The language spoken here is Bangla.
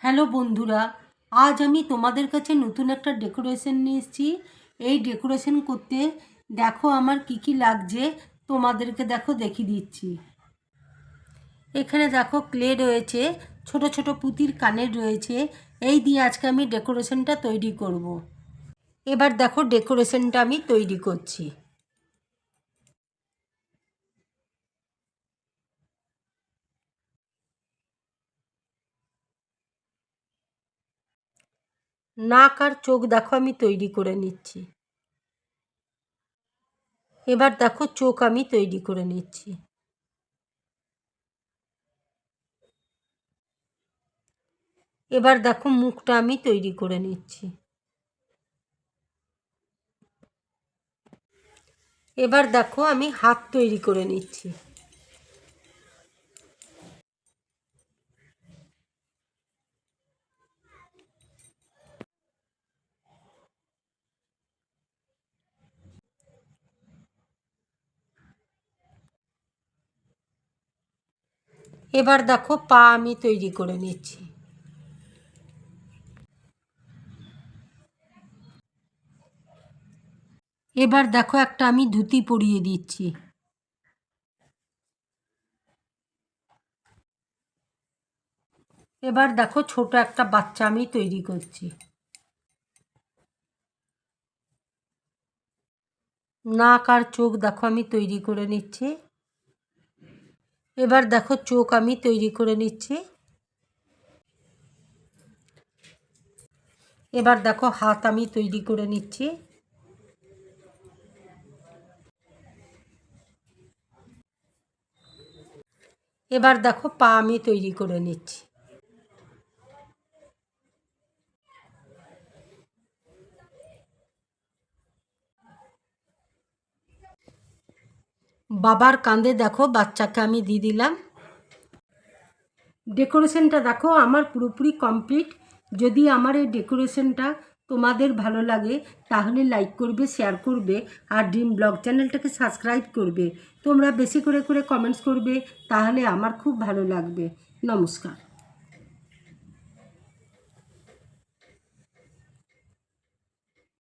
হ্যালো বন্ধুরা, আজ আমি তোমাদের কাছে নতুন একটা ডেকোরেশন নিয়ে এসেছি। এই ডেকোরেশন করতে দেখো আমার কি কি লাগছে, তোমাদেরকে দেখো দেখিয়ে দিচ্ছি। এখানে দেখো ক্লে রয়েছে, ছোট ছোট পুঁতির কানের রয়েছে। এই দিয়ে আজকে আমি ডেকোরেশনটা তৈরি করব। এবার দেখো ডেকোরেশনটা আমি তৈরি করছি। নাক আর চোখ দেখো আমি তৈরি করে নিচ্ছি। এবার দেখো চোখ আমি তৈরি করে নিচ্ছি। এবার দেখো মুখটা আমি তৈরি করে নিচ্ছি। এবার দেখো আমি হাত তৈরি করে নিচ্ছি। এবার দেখো পা আমি তৈরি করে নিচ্ছি। এবার দেখো একটা আমি ধুতি পরিয়ে দিচ্ছি। এবার দেখো ছোট একটা বাচ্চা আমি তৈরি করছি। নাক আর চোখ দেখো আমি তৈরি করে নিচ্ছি। এবার দেখো চোখ আমি তৈরি করে নিচ্ছি। এবার দেখো হাত আমি তৈরি করে নিচ্ছি। এবার দেখো পা আমি তৈরি করে নিচ্ছি। বাবার কাঁধে দেখো বাচ্চাকে আমি দিয়ে দিলাম। ডেকোরেশনটা দেখো আমার পুরোপুরি কমপ্লিট। যদি আমার এই ডেকোরেশনটা তোমাদের ভালো লাগে তাহলে লাইক করবে, শেয়ার করবে আর ড্রিম ব্লগ চ্যানেলটাকে সাবস্ক্রাইব করবে। তোমরা বেশি করে কমেন্টস করবে, তাহলে আমার খুব ভালো লাগবে। নমস্কার।